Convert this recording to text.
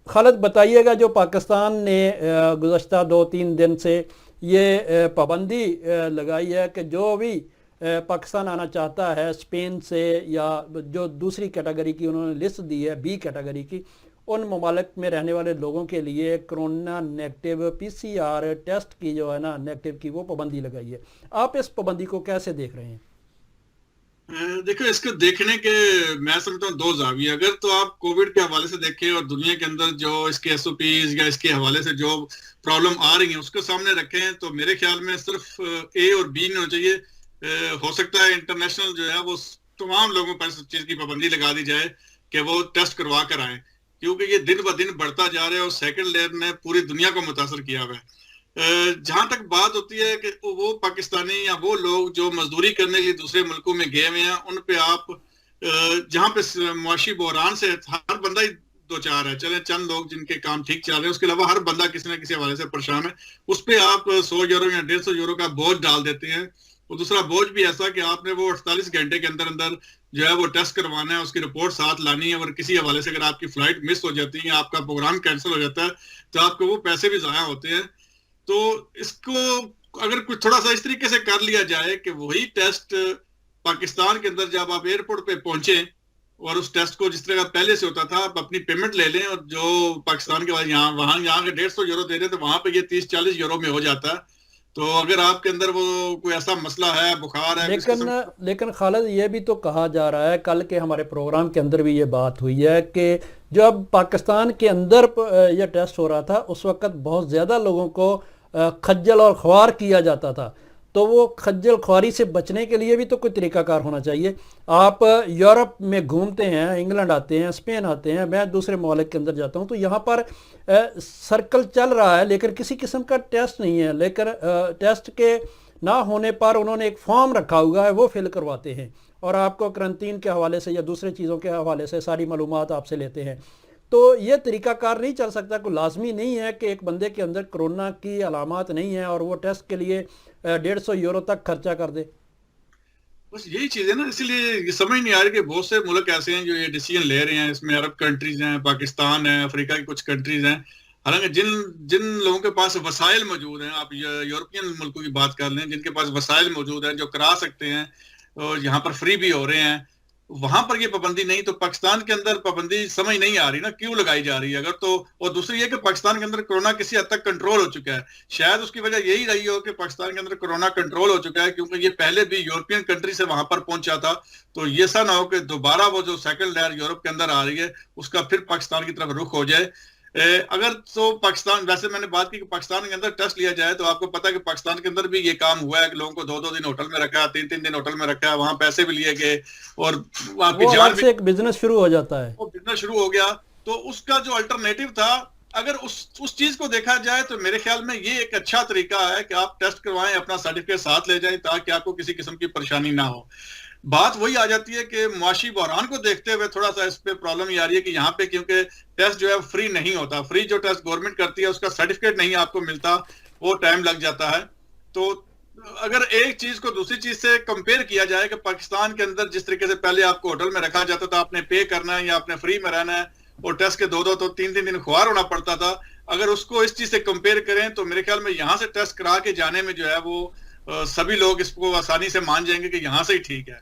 खालिद बताइएगा, जो पाकिस्तान ने गुज़श्ता 2-3 दिन से ये पाबंदी लगाई है कि जो भी पाकिस्तान आना चाहता है स्पेन से, या जो दूसरी कैटेगरी की उन्होंने लिस्ट दी है, बी कैटेगरी की, उन ममालिक में रहने वाले लोगों के लिए कोरोना नेगेटिव पीसीआर टेस्ट की जो है ना नेगेटिव की वो पाबंदी लगाई है। आप इस पाबंदी को कैसे देख रहे हैं? देखो, इसको देखने के मैं समझता हूँ दो जाविये। अगर तो आप कोविड के हवाले से देखें और दुनिया के अंदर जो इसके एसओपीज या इसके हवाले से जो प्रॉब्लम आ रही है उसको सामने रखें, तो मेरे ख्याल में सिर्फ ए और बी नहीं होना चाहिए। हो सकता है इंटरनेशनल जो है वो तमाम लोगों पर इस चीज की पाबंदी लगा दी जाए कि वो टेस्ट करवा कर आए, क्योंकि ये दिन ब दिन बढ़ता जा रहा है और सेकंड लेयर ने पूरी दुनिया को मुतासर किया हुआ है। जहां तक बात होती है कि वो पाकिस्तानी या वो लोग जो मजदूरी करने के लिए दूसरे मुल्कों में गए हुए हैं, उन पे आप जहां पे मुआशी बहरान से हर बंदा ही दो चार है, चले चंद लोग जिनके काम ठीक चल रहे हैं, उसके अलावा हर बंदा किसी ना किसी हवाले से परेशान है, उस पे आप 100 यूरो या 150 यूरो का बोझ डाल देते हैं। और दूसरा बोझ भी ऐसा कि आपने वो 48 घंटे के अंदर अंदर जो है वो टेस्ट करवाना है, उसकी रिपोर्ट साथ लानी है, और किसी हवाले से अगर आपकी फ्लाइट मिस हो जाती है, आपका प्रोग्राम कैंसिल हो जाता है, तो आपको वो पैसे भी जाया होते हैं। तो इसको अगर कुछ थोड़ा सा इस तरीके से कर लिया जाए कि वही टेस्ट पाकिस्तान के अंदर जब आप एयरपोर्ट पे पहुंचे और उस टेस्ट को जिस तरह का पहले से होता था, आप अपनी पेमेंट ले लें, और जो पाकिस्तान के बाद यहाँ के 150 यूरो दे रहे हैं, तो वहां पे ये 30-40 यूरो में हो जाता है। तो अगर आपके अंदर वो कोई ऐसा मसला है, बुखार है, किस लेकिन किस्म। लेकिन खालिद, ये भी तो कहा जा रहा है, कल के हमारे प्रोग्राम के अंदर भी ये बात हुई है कि जब पाकिस्तान के अंदर यह टेस्ट हो रहा था उस वक़्त बहुत ज़्यादा लोगों को खज्जल और ख्वार किया जाता था। तो वो खज्जल ख्वारी से बचने के लिए भी तो कोई तरीकाकार होना चाहिए। आप यूरोप में घूमते हैं, इंग्लैंड आते हैं, स्पेन आते हैं, मैं दूसरे ममालिक के अंदर जाता हूँ, तो यहाँ पर सर्कल चल रहा है लेकिन किसी किस्म का टेस्ट नहीं है। लेकिन टेस्ट के ना होने पर उन्होंने एक फॉर्म रखा हुआ है, वो फिल करवाते हैं और आपको करंटीन के हवाले से या दूसरे चीज़ों के हवाले से सारी मालूमात आपसे लेते हैं। तो ये तरीकाकार नहीं चल सकता? कोई लाजमी नहीं है कि एक बंदे के अंदर कोरोना की अलामात नहीं है और वो टेस्ट के लिए 150 यूरो तक खर्चा कर दे। बस यही चीज है ना, इसलिए ये समझ नहीं आ रही कि बहुत से मुल्क ऐसे हैं जो ये डिसीजन ले रहे हैं। इसमें अरब कंट्रीज हैं, पाकिस्तान है, अफ्रीका की कुछ कंट्रीज हैं। हालांकि जिन जिन लोगों के पास वसाइल मौजूद हैं, आप यूरोपियन मुल्कों की बात कर लें, जिनके पास वसाइल मौजूद हैं, जो करा सकते हैं और यहाँ पर फ्री भी हो रहे हैं, वहां पर ये पाबंदी नहीं। तो पाकिस्तान के अंदर पाबंदी समझ नहीं आ रही ना, क्यों लगाई जा रही है अगर तो। और दूसरी ये कि पाकिस्तान के अंदर कोरोना किसी हद तक कंट्रोल हो चुका है। शायद उसकी वजह यही रही हो कि पाकिस्तान के अंदर कोरोना कंट्रोल हो चुका है, क्योंकि ये पहले भी यूरोपियन कंट्री से वहां पर पहुंचा था। तो ये सा ना हो कि दोबारा वो जो सेकंड लहर यूरोप के अंदर आ रही है उसका फिर पाकिस्तान की तरफ रुख हो जाए। अगर तो पाकिस्तान, वैसे मैंने बात की कि पाकिस्तान के अंदर टेस्ट लिया जाए, तो आपको पता है कि पाकिस्तान के अंदर भी ये काम हुआ है कि लोगों को 2-2 दिन होटल में रखा, 3-3 दिन होटल में रखा, वहां पैसे भी लिए गए और आपकी वो जान अलग भी, से एक बिजनेस शुरू हो जाता है। वो बिजनेस शुरू हो गया। तो उसका जो अल्टरनेटिव था, अगर उस चीज को देखा जाए, तो मेरे ख्याल में ये एक अच्छा तरीका है कि आप टेस्ट करवाएं, अपना सर्टिफिकेट साथ ले जाएं, ताकि आपको किसी किस्म की परेशानी ना हो। बात वही आ जाती है कि मुआशी बहरान को देखते हुए थोड़ा सा इस पे प्रॉब्लम ये आ रही है कि यहाँ पे क्योंकि टेस्ट जो है फ्री नहीं होता, फ्री जो टेस्ट गवर्नमेंट करती है उसका सर्टिफिकेट नहीं आपको मिलता, वो टाइम लग जाता है। तो अगर एक चीज को दूसरी चीज से कंपेयर किया जाए कि पाकिस्तान के अंदर जिस तरीके से पहले आपको होटल में रखा जाता था, आपने पे करना है या आपने फ्री में रहना है, और टेस्ट के 2-2 तो 3-3 दिन खुआर होना पड़ता था, अगर उसको इस चीज से कंपेयर करें, तो मेरे ख्याल में यहाँ से टेस्ट करा के जाने में जो है वो सभी लोग इसको आसानी से मान जाएंगे कि यहाँ से ही ठीक है।